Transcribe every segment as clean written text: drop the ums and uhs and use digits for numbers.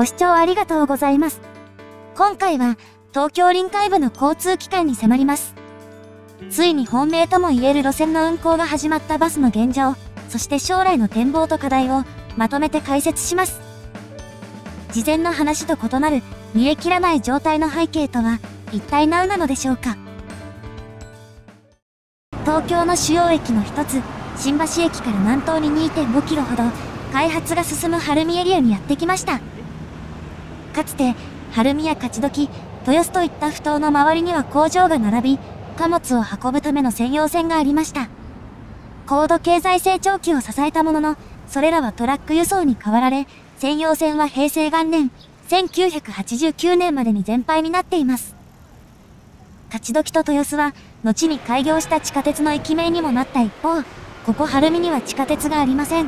ご視聴ありがとうございます。今回は東京臨海部の交通機関に迫ります。ついに本命とも言える路線の運行が始まったバスの現状、そして将来の展望と課題をまとめて解説します。事前の話と異なる見え切らない状態の背景とは一体何なのでしょうか。東京の主要駅の一つ、新橋駅から南東に 2.5 キロほど開発が進む晴海エリアにやってきました。かつて晴海や勝どき、豊洲といった埠頭の周りには工場が並び、貨物を運ぶための専用線がありました。高度経済成長期を支えたものの、それらはトラック輸送に変わられ、専用線は平成元年、1989年までに全廃になっています。勝どきと豊洲は、後に開業した地下鉄の駅名にもなった一方、ここ晴海には地下鉄がありません。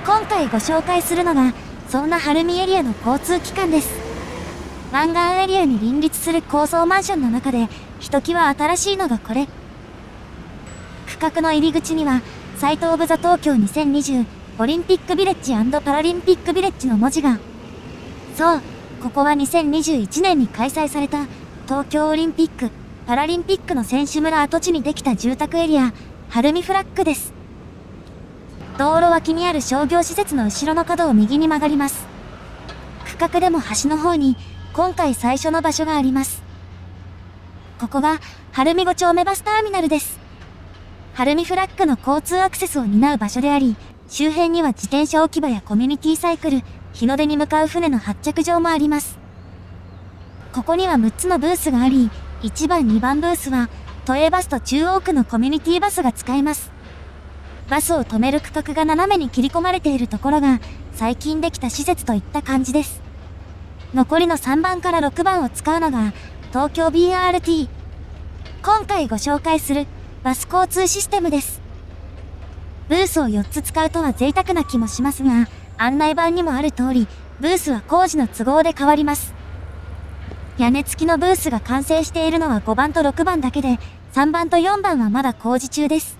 今回ご紹介するのが、そんな晴海エリアの交通機関です。湾岸エリアに林立する高層マンションの中で、ひときわ新しいのがこれ。区画の入り口には、サイトオブザ東京2020オリンピックビレッジ&パラリンピックビレッジの文字が。そう、ここは2021年に開催された東京オリンピック・パラリンピックの選手村跡地にできた住宅エリア、晴海フラッグです。道路脇にある商業施設の後ろの角を右に曲がります。区画でも端の方に、今回最初の場所があります。ここが、晴海5丁目バスターミナルです。晴海フラッグの交通アクセスを担う場所であり、周辺には自転車置き場やコミュニティサイクル、日の出に向かう船の発着場もあります。ここには6つのブースがあり、1番2番ブースは、都営バスと中央区のコミュニティバスが使えます。バスを止める区画が斜めに切り込まれているところが、最近できた施設といった感じです。残りの3番から6番を使うのが、東京 BRT。今回ご紹介する、バス交通システムです。ブースを4つ使うとは贅沢な気もしますが、案内板にもある通り、ブースは工事の都合で変わります。屋根付きのブースが完成しているのは5番と6番だけで、3番と4番はまだ工事中です。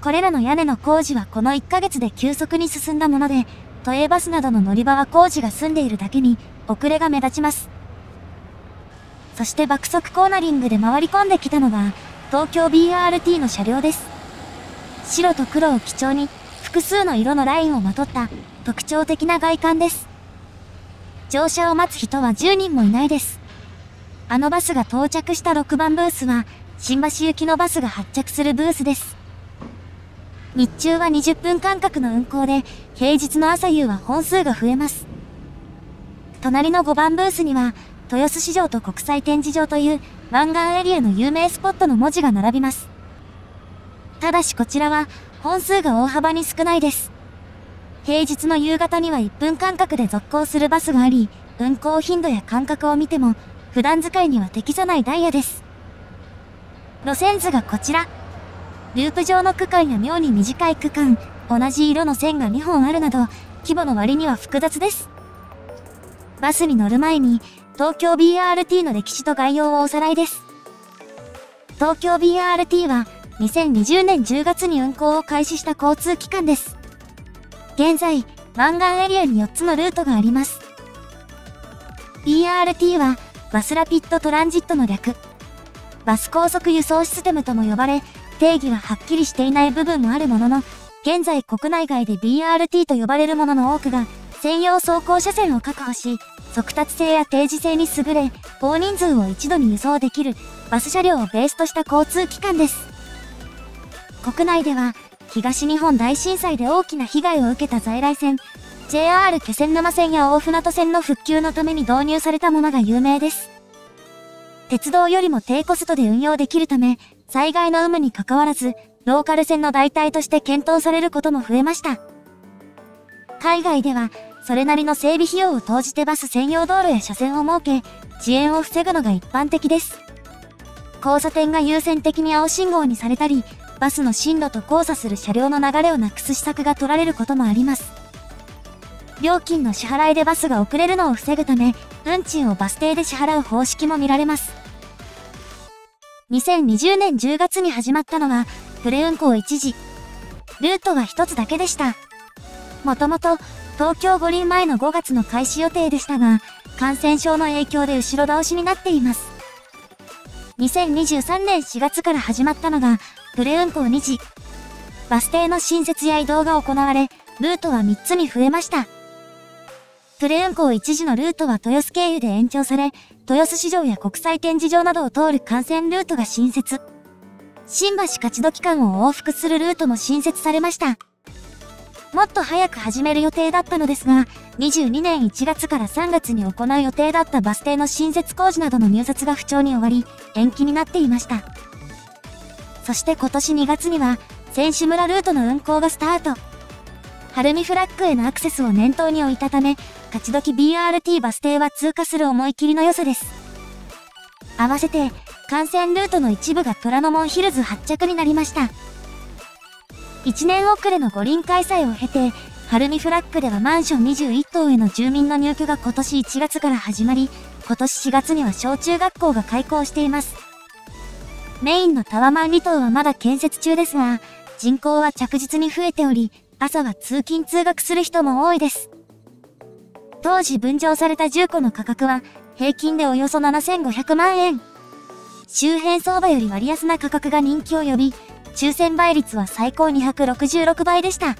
これらの屋根の工事はこの1ヶ月で急速に進んだもので、都営バスなどの乗り場は工事が済んでいるだけに、遅れが目立ちます。そして爆速コーナリングで回り込んできたのが、東京 BRT の車両です。白と黒を基調に、複数の色のラインをまとった特徴的な外観です。乗車を待つ人は10人もいないです。あのバスが到着した6番ブースは、新橋行きのバスが発着するブースです。日中は20分間隔の運行で、平日の朝夕は本数が増えます。隣の5番ブースには、豊洲市場と国際展示場という湾岸エリアの有名スポットの文字が並びます。ただしこちらは本数が大幅に少ないです。平日の夕方には1分間隔で続行するバスがあり、運行頻度や間隔を見ても普段使いには適さないダイヤです。路線図がこちら。ループ状の区間や妙に短い区間、同じ色の線が2本あるなど、規模の割には複雑です。バスに乗る前に、東京 BRT の歴史と概要をおさらいです。東京 BRT は、2020年10月に運行を開始した交通機関です。現在、湾岸エリアに4つのルートがあります。BRT は、バスラピッドトランジットの略。バス高速輸送システムとも呼ばれ、定義ははっきりしていない部分もあるものの、現在国内外で BRT と呼ばれるものの多くが、専用走行車線を確保し、速達性や定時性に優れ、大人数を一度に輸送できる、バス車両をベースとした交通機関です。国内では、東日本大震災で大きな被害を受けた在来線、JR 気仙沼線や大船渡線の復旧のために導入されたものが有名です。鉄道よりも低コストで運用できるため、災害の有無に関わらず、ローカル線の代替として検討されることも増えました。海外では、それなりの整備費用を投じてバス専用道路や車線を設け、遅延を防ぐのが一般的です。交差点が優先的に青信号にされたり、バスの進路と交差する車両の流れをなくす施策が取られることもあります。料金の支払いでバスが遅れるのを防ぐため、運賃をバス停で支払う方式も見られます。2020年10月に始まったのは、プレ運行1時。ルートは一つだけでした。もともと、東京五輪前の5月の開始予定でしたが、感染症の影響で後ろ倒しになっています。2023年4月から始まったのが、プレ運行2時。バス停の新設や移動が行われ、ルートは3つに増えました。プレ運行1時のルートは豊洲経由で延長され、豊洲市場や国際展示場などを通る幹線ルートが新設。新橋勝どき間を往復するルートも新設されました。もっと早く始める予定だったのですが、22年1月から3月に行う予定だったバス停の新設工事などの入札が不調に終わり、延期になっていました。そして今年2月には、選手村ルートの運行がスタート。晴海フラッグへのアクセスを念頭に置いたため、勝どき BRT バス停は通過する思い切りの良さです。合わせて、幹線ルートの一部が虎ノ門ヒルズ発着になりました。1年遅れの五輪開催を経て、晴海フラッグではマンション21棟への住民の入居が今年1月から始まり、今年4月には小中学校が開校しています。メインのタワマン2棟はまだ建設中ですが、人口は着実に増えており、朝は通勤通学する人も多いです。当時分譲された住戸の価格は、平均でおよそ7500万円。周辺相場より割安な価格が人気を呼び、抽選倍率は最高266倍でした。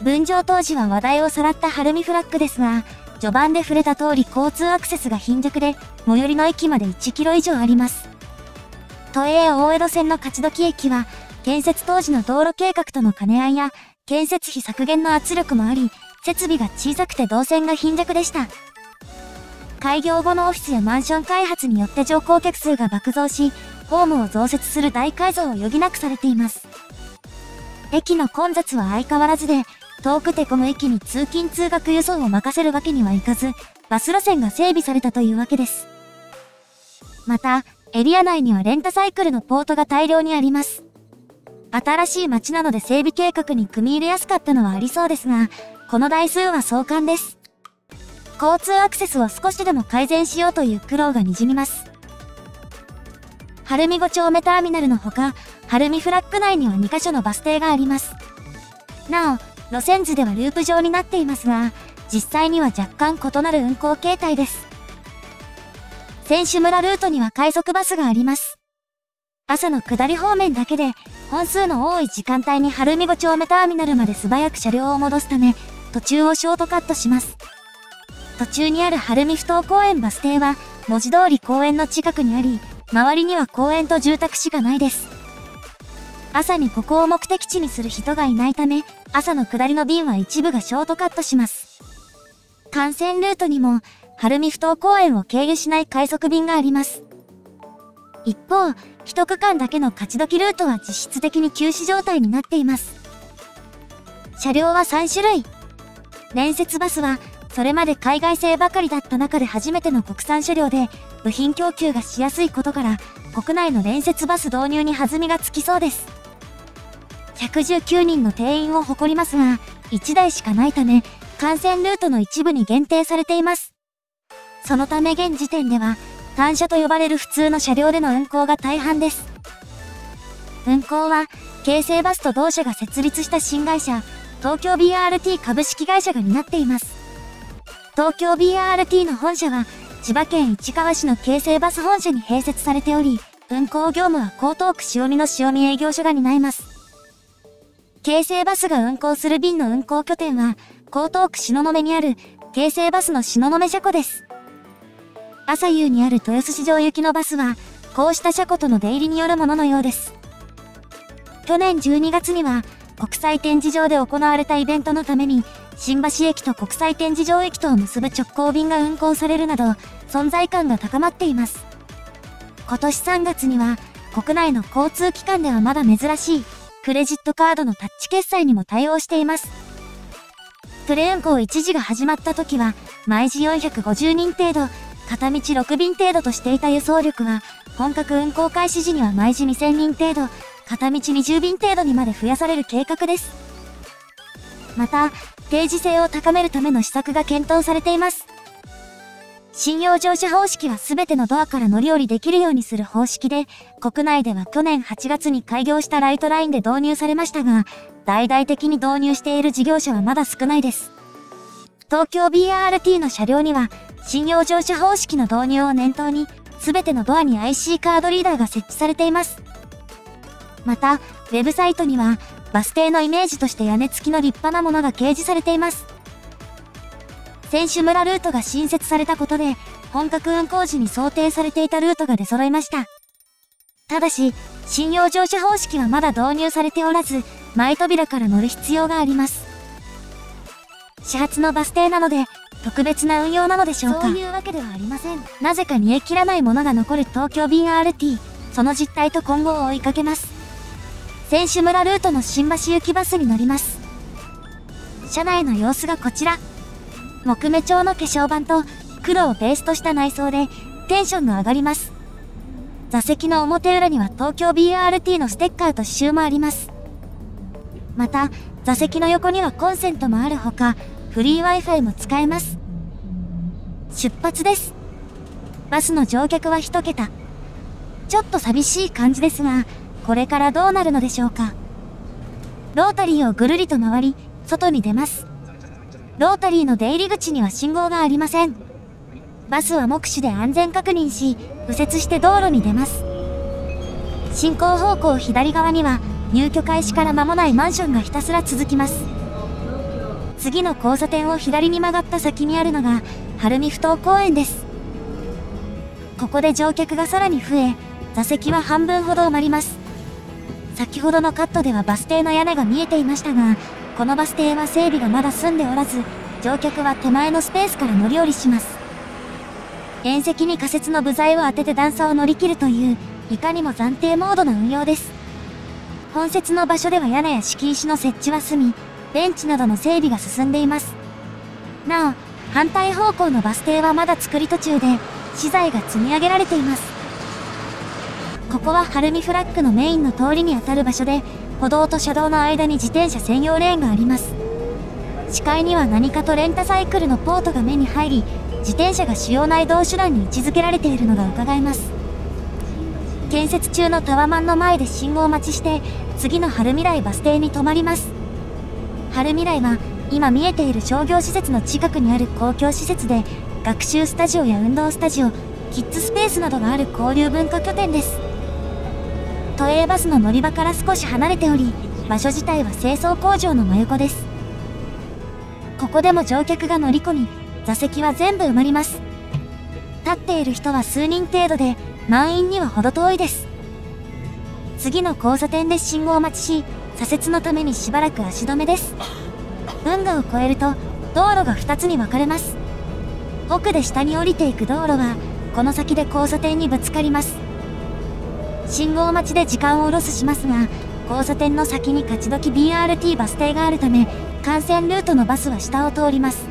分譲当時は話題をさらった晴海フラッグですが、序盤で触れた通り交通アクセスが貧弱で、最寄りの駅まで1キロ以上あります。都営大江戸線の勝どき駅は、建設当時の道路計画との兼ね合いや、建設費削減の圧力もあり、設備が小さくて動線が貧弱でした。開業後のオフィスやマンション開発によって乗降客数が爆増し、ホームを増設する大改造を余儀なくされています。駅の混雑は相変わらずで、遠くてこの駅に通勤通学輸送を任せるわけにはいかず、バス路線が整備されたというわけです。また、エリア内にはレンタサイクルのポートが大量にあります。新しい街なので整備計画に組み入れやすかったのはありそうですが、この台数は壮観です。交通アクセスを少しでも改善しようという苦労が滲みます。晴海5丁目ターミナルのほか、晴海フラッグ内には2カ所のバス停があります。なお、路線図ではループ状になっていますが、実際には若干異なる運行形態です。選手村ルートには快速バスがあります。朝の下り方面だけで、本数の多い時間帯に晴海5丁目ターミナルまで素早く車両を戻すため、途中をショートカットします。途中にある晴海ふ頭公園バス停は、文字通り公園の近くにあり、周りには公園と住宅しかないです。朝にここを目的地にする人がいないため、朝の下りの便は一部がショートカットします。幹線ルートにも、晴海ふ頭公園を経由しない快速便があります。一方、一区間だけの勝どきルートは実質的に休止状態になっています。車両は3種類。連接バスは、それまで海外製ばかりだった中で初めての国産車両で、部品供給がしやすいことから、国内の連接バス導入に弾みがつきそうです。119人の定員を誇りますが、1台しかないため、幹線ルートの一部に限定されています。そのため現時点では、単車と呼ばれる普通の車両での運行が大半です。運行は、京成バスと同社が設立した新会社、東京 BRT 株式会社が担っています。東京 BRT の本社は、千葉県市川市の京成バス本社に併設されており、運行業務は江東区塩見の塩見営業所が担います。京成バスが運行する便の運行拠点は、江東区東雲にある京成バスの東雲車庫です。朝夕にある豊洲市場行きのバスは、こうした車庫との出入りによるもののようです。去年12月には、国際展示場で行われたイベントのために、新橋駅と国際展示場駅とを結ぶ直行便が運行されるなど、存在感が高まっています。今年3月には、国内の交通機関ではまだ珍しい、クレジットカードのタッチ決済にも対応しています。プレ運行1時が始まった時は、毎時450人程度、片道6便程度としていた輸送力は、本格運行開始時には毎時2000人程度、片道20便程度にまで増やされる計画です。また、定時性を高めるための施策が検討されています。信用乗車方式はすべてのドアから乗り降りできるようにする方式で、国内では去年8月に開業したライトラインで導入されましたが、大々的に導入している事業者はまだ少ないです。東京 BRT の車両には、信用乗車方式の導入を念頭に、すべてのドアに IC カードリーダーが設置されています。また、ウェブサイトには、バス停のイメージとして屋根付きの立派なものが掲示されています。選手村ルートが新設されたことで、本格運行時に想定されていたルートが出揃いました。ただし、信用乗車方式はまだ導入されておらず、前扉から乗る必要があります。始発のバス停なので、特別な運用なのでしょうか。そういうわけではありません。なぜか煮え切らないものが残る東京 BRT、その実態と今後を追いかけます。選手村ルートの新橋行きバスに乗ります。車内の様子がこちら。木目調の化粧板と黒をベースとした内装でテンションが上がります。座席の表裏には東京 BRT のステッカーと刺繍もあります。また、座席の横にはコンセントもあるほか、フリー Wi-Fi も使えます。出発です。バスの乗客は1桁。ちょっと寂しい感じですが、これからどうなるのでしょうか。ロータリーをぐるりと回り、外に出ます。ロータリーの出入り口には信号がありません。バスは目視で安全確認し、右折して道路に出ます。進行方向左側には、入居開始から間もないマンションがひたすら続きます。次の交差点を左に曲がった先にあるのが、晴海ふ頭公園です。ここで乗客がさらに増え、座席は半分ほど埋まります。先ほどのカットではバス停の屋根が見えていましたが、このバス停は整備がまだ済んでおらず、乗客は手前のスペースから乗り降りします。縁石に仮設の部材を当てて段差を乗り切るという、いかにも暫定モードの運用です。本節の場所では屋根や敷石の設置は済み、ベンチなどの整備が進んでいます。なお、反対方向のバス停はまだ作り途中で、資材が積み上げられています。ここは晴海フラッグのメインの通りにあたる場所で、歩道と車道の間に自転車専用レーンがあります。視界には何かとレンタサイクルのポートが目に入り、自転車が主要な移動手段に位置づけられているのが伺えます。建設中のタワマンの前で信号待ちして、次の晴海台バス停に停まります。晴海台は、今見えている商業施設の近くにある公共施設で、学習スタジオや運動スタジオ、キッズスペースなどがある交流文化拠点です。都営バスの乗り場から少し離れており、場所自体は清掃工場の真横です。ここでも乗客が乗り込み、座席は全部埋まります。立っている人は数人程度で、満員には程遠いです。次の交差点で信号待ちし、左折のためにしばらく足止めです。運河を越えると、道路が2つに分かれます。奥で下に降りていく道路は、この先で交差点にぶつかります。信号待ちで時間をロスしますが、交差点の先に勝どき BRT バス停があるため、幹線ルートのバスは下を通ります。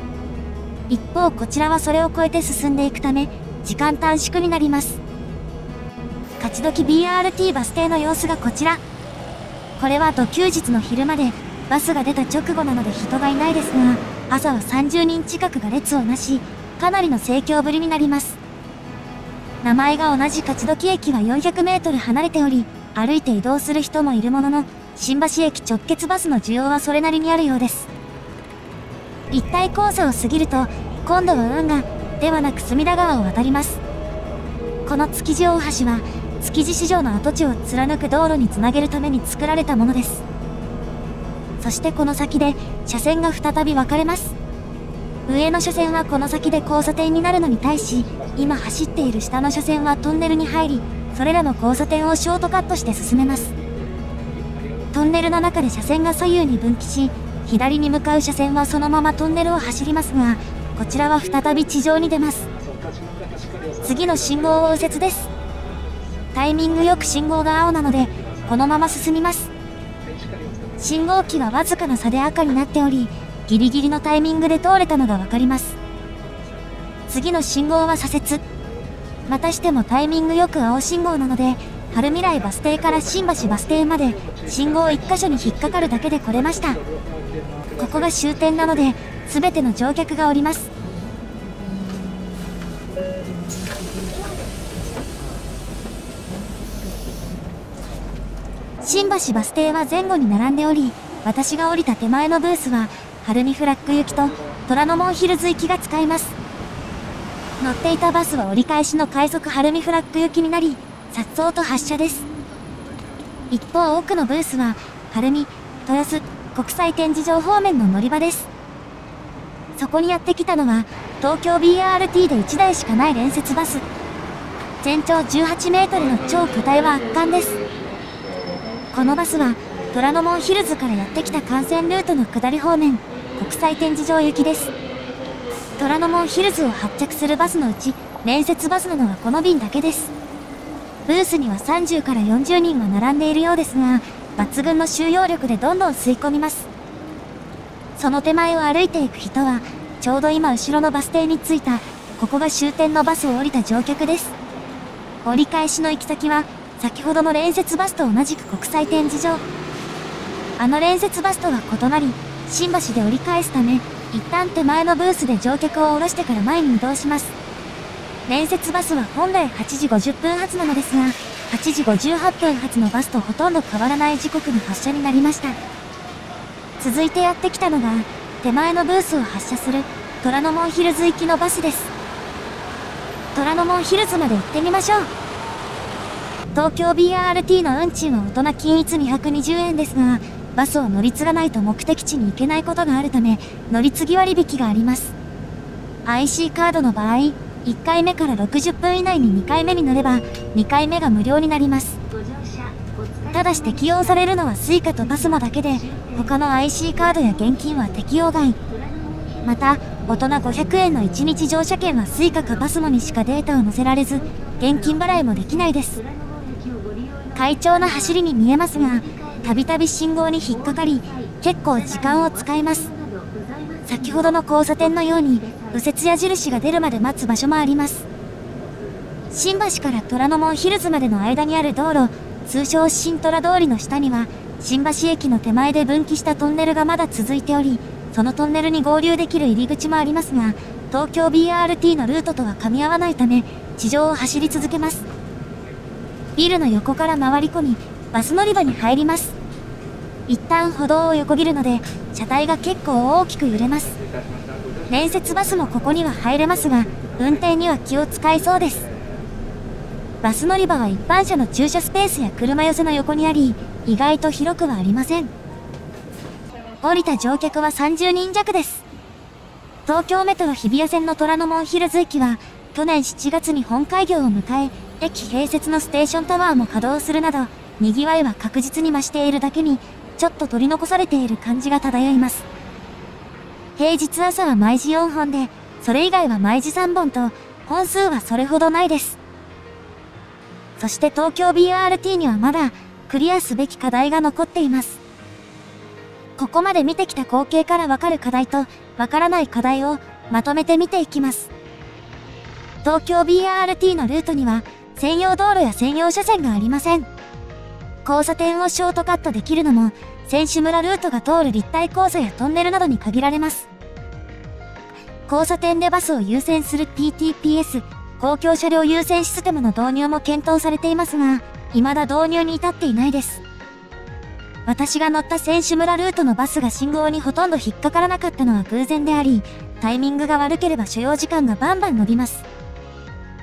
一方こちらはそれを越えて進んでいくため、時間短縮になります。勝どき BRT バス停の様子がこちら。これは土休日の昼間で、バスが出た直後なので人がいないですが、朝は30人近くが列をなし、かなりの盛況ぶりになります。名前が同じ勝どき駅は400メートル離れており、歩いて移動する人もいるものの、新橋駅直結バスの需要はそれなりにあるようです。立体交差を過ぎると、今度は運河ではなく隅田川を渡ります。この築地大橋は、築地市場の跡地を貫く道路につなげるために作られたものです。そしてこの先で、車線が再び分かれます。上の車線はこの先で交差点になるのに対し、今走っている下の車線はトンネルに入り、それらの交差点をショートカットして進めます。トンネルの中で車線が左右に分岐し、左に向かう車線はそのままトンネルを走りますが、こちらは再び地上に出ます。次の信号を右折です。タイミングよく信号が青なので、このまま進みます。信号機はわずかな差で赤になっており、ギリギリのタイミングで通れたのがわかります。次の信号は左折。またしてもタイミングよく青信号なので、晴海台バス停から新橋バス停まで信号1箇所に引っかかるだけで来れました。ここが終点なので、すべての乗客が降ります。新橋バス停は前後に並んでおり、私が降りた手前のブースは、晴海フラッグ行きと虎ノ門ヒルズ行きが使えます。乗っていたバスは折り返しの快速晴海フラッグ行きになり、颯爽と発車です。一方奥のブースは、晴海、豊洲、国際展示場方面の乗り場です。そこにやってきたのは、東京 BRT で1台しかない連接バス。全長18メートルの超巨体は圧巻です。このバスは、虎ノ門ヒルズからやってきた幹線ルートの下り方面、国際展示場行きです。虎ノ門ヒルズを発着するバスのうち、連接バスなのはこの便だけです。ブースには30から40人は並んでいるようですが、抜群の収容力でどんどん吸い込みます。その手前を歩いていく人は、ちょうど今後ろのバス停に着いた、ここが終点のバスを降りた乗客です。折り返しの行き先は、先ほどの連接バスと同じく国際展示場。あの連接バスとは異なり、新橋で折り返すため、一旦手前のブースで乗客を降ろしてから前に移動します。連接バスは本来8時50分発なのですが、8時58分発のバスとほとんど変わらない時刻の発車になりました。続いてやってきたのが、手前のブースを発車する、虎ノ門ヒルズ行きのバスです。虎ノ門ヒルズまで行ってみましょう。東京 BRT の運賃は大人均一220円ですが、バスを乗り継がないと目的地に行けないことがあるため、乗り継ぎ割引があります。IC カードの場合、1回目から60分以内に2回目に乗れば、2回目が無料になります。ただし適用されるのは Suica と PASMO だけで、他の IC カードや現金は適用外。また、大人500円の1日乗車券は Suica か PASMO にしかデータを載せられず、現金払いもできないです。快調な走りに見えますが、たびたび信号に引っかかり、結構時間を使います。先ほどの交差点のように、右折矢印が出るまで待つ場所もあります。新橋から虎ノ門ヒルズまでの間にある道路、通称新虎通りの下には、新橋駅の手前で分岐したトンネルがまだ続いており、そのトンネルに合流できる入り口もありますが、東京 BRT のルートとは噛み合わないため、地上を走り続けます。ビルの横から回り込み、バス乗り場に入ります。一旦歩道を横切るので、車体が結構大きく揺れます。連接バスもここには入れますが、運転には気を使いそうです。バス乗り場は一般車の駐車スペースや車寄せの横にあり、意外と広くはありません。降りた乗客は30人弱です。東京メトロ日比谷線の虎ノ門ヒルズ駅は、去年7月に本開業を迎え、駅併設のステーションタワーも稼働するなど、賑わいは確実に増しているだけに、ちょっと取り残されている感じが漂います。平日朝は毎時4本で、それ以外は毎時3本と、本数はそれほどないです。そして東京 BRT にはまだ、クリアすべき課題が残っています。ここまで見てきた光景からわかる課題と、わからない課題を、まとめて見ていきます。東京 BRT のルートには、専用道路や専用車線がありません。交差点をショートカットできるのも、選手村ルートが通る立体交差やトンネルなどに限られます。交差点でバスを優先する PTPS、公共車両優先システムの導入も検討されていますが、未だ導入に至っていないです。私が乗った選手村ルートのバスが信号にほとんど引っかからなかったのは偶然であり、タイミングが悪ければ所要時間がバンバン伸びます。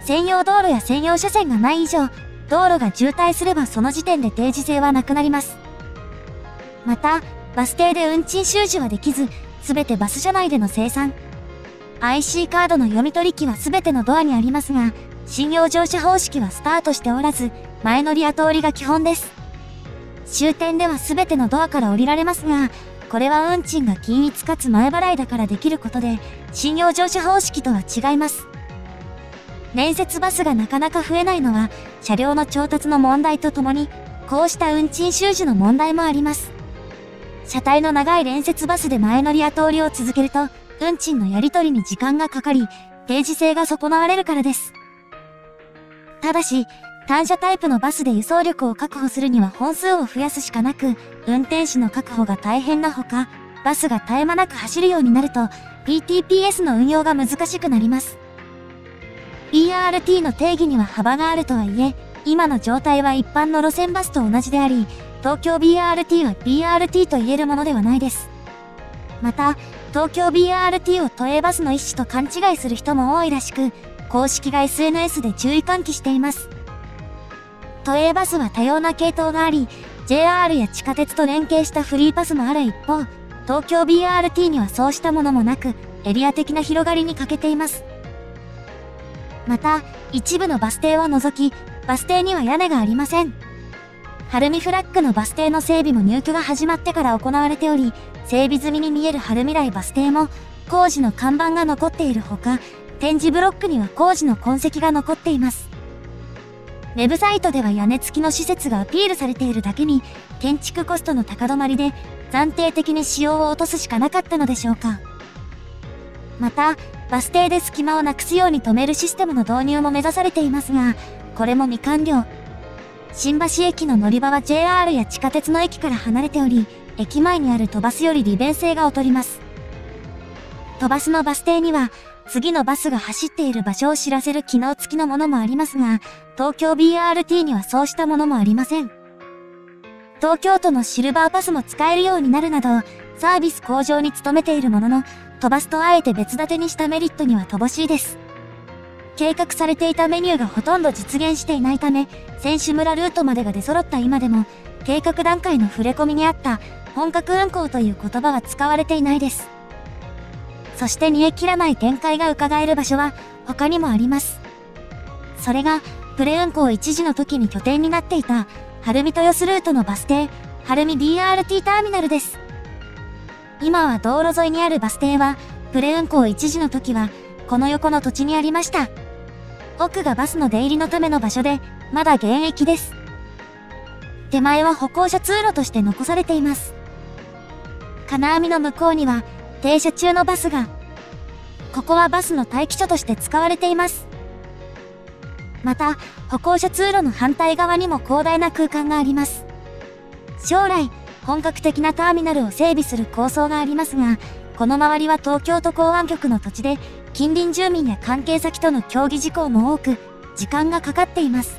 専用道路や専用車線がない以上、道路が渋滞すればその時点で定時制はなくなります。また、バス停で運賃収受はできず、すべてバス車内での生産。IC カードの読み取り機はすべてのドアにありますが、信用乗車方式はスタートしておらず、前乗り後降りが基本です。終点ではすべてのドアから降りられますが、これは運賃が均一かつ前払いだからできることで、信用乗車方式とは違います。連接バスがなかなか増えないのは、車両の調達の問題とともに、こうした運賃収受の問題もあります。車体の長い連接バスで前乗り後降りを続けると、運賃のやり取りに時間がかかり、定時性が損なわれるからです。ただし、単車タイプのバスで輸送力を確保するには本数を増やすしかなく、運転士の確保が大変なほか、バスが絶え間なく走るようになると、PTPS の運用が難しくなります。BRT の定義には幅があるとはいえ、今の状態は一般の路線バスと同じであり、東京 BRT は BRT と言えるものではないです。また、東京 BRT を都営バスの一種と勘違いする人も多いらしく、公式が SNS で注意喚起しています。都営バスは多様な系統があり、JR や地下鉄と連携したフリーパスもある一方、東京 BRT にはそうしたものもなく、エリア的な広がりに欠けています。また、一部のバス停を除き、バス停には屋根がありません。晴海フラッグのバス停の整備も入居が始まってから行われており、整備済みに見える晴海台バス停も工事の看板が残っているほか、展示ブロックには工事の痕跡が残っています。ウェブサイトでは屋根付きの施設がアピールされているだけに、建築コストの高止まりで暫定的に使用を落とすしかなかったのでしょうか。また、バス停で隙間をなくすように止めるシステムの導入も目指されていますが、これも未完了。新橋駅の乗り場は JR や地下鉄の駅から離れており、駅前にある都バスより利便性が劣ります。都バスのバス停には、次のバスが走っている場所を知らせる機能付きのものもありますが、東京 BRT にはそうしたものもありません。東京都のシルバーパスも使えるようになるなど、サービス向上に努めているものの、都バスとあえて別立てにしたメリットには乏しいです。計画されていたメニューがほとんど実現していないため、選手村ルートまでが出揃った今でも、計画段階の触れ込みにあった本格運行という言葉は使われていないです。そして煮え切らない展開が伺える場所は他にもあります。それが、プレ運行1時の時に拠点になっていた、晴海豊洲ルートのバス停、晴海 BRT ターミナルです。今は道路沿いにあるバス停は、プレ運行1時の時は、この横の土地にありました。奥がバスの出入りのための場所で、まだ現役です。手前は歩行者通路として残されています。金網の向こうには、停車中のバスが。ここはバスの待機所として使われています。また、歩行者通路の反対側にも広大な空間があります。将来、本格的なターミナルを整備する構想がありますが、この周りは東京都港湾局の土地で、近隣住民や関係先との協議事項も多く、時間がかかっています。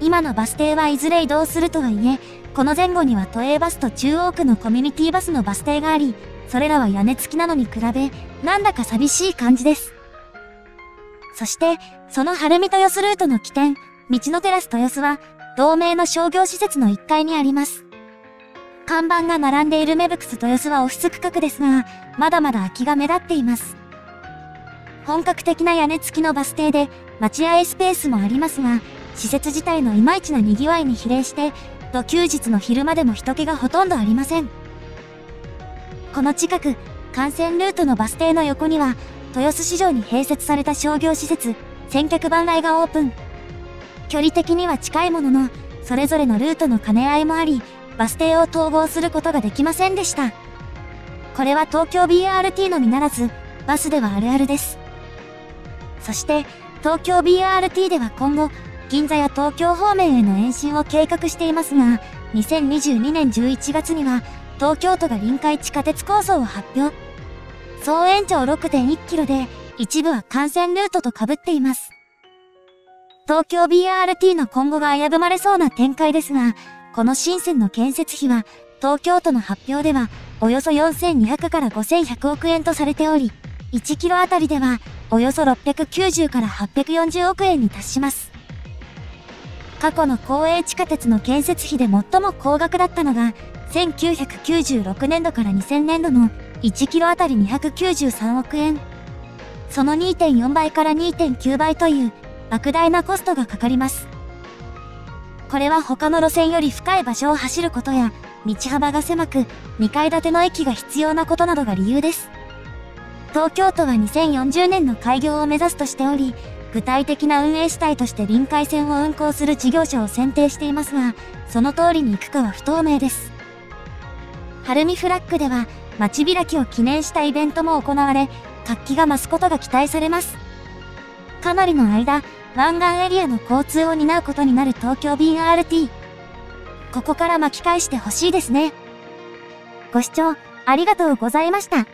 今のバス停はいずれ移動するとはいえ、この前後には都営バスと中央区のコミュニティバスのバス停があり、それらは屋根付きなのに比べ、なんだか寂しい感じです。そして、その晴海豊洲ルートの起点、道のテラス豊洲は、同名の商業施設の1階にあります。看板が並んでいるメブクス豊洲はオフィス区画ですが、まだまだ空きが目立っています。本格的な屋根付きのバス停で、待合スペースもありますが、施設自体のいまいちな賑わいに比例して、土休日の昼間でも人気がほとんどありません。この近く、幹線ルートのバス停の横には、豊洲市場に併設された商業施設、千客万来がオープン。距離的には近いものの、それぞれのルートの兼ね合いもあり、バス停を統合することができませんでした。これは東京 BRT のみならず、バスではあるあるです。そして、東京 BRT では今後、銀座や東京方面への延伸を計画していますが、2022年11月には、東京都が臨海地下鉄構想を発表。総延長 6.1 キロで、一部は幹線ルートと被っています。東京 BRT の今後が危ぶまれそうな展開ですが、この新線の建設費は、東京都の発表では、およそ4200から5100億円とされており、1キロあたりでは、およそ690から840億円に達します。過去の公営地下鉄の建設費で最も高額だったのが、1996年度から2000年度の1キロあたり293億円。その 2.4 倍から 2.9 倍という莫大なコストがかかります。これは他の路線より深い場所を走ることや、道幅が狭く、2階建ての駅が必要なことなどが理由です。東京都は2040年の開業を目指すとしており、具体的な運営主体として臨海線を運行する事業者を選定していますが、その通りに行くかは不透明です。晴海フラッグでは、街開きを記念したイベントも行われ、活気が増すことが期待されます。かなりの間、湾岸エリアの交通を担うことになる東京 BRT。ここから巻き返してほしいですね。ご視聴ありがとうございました。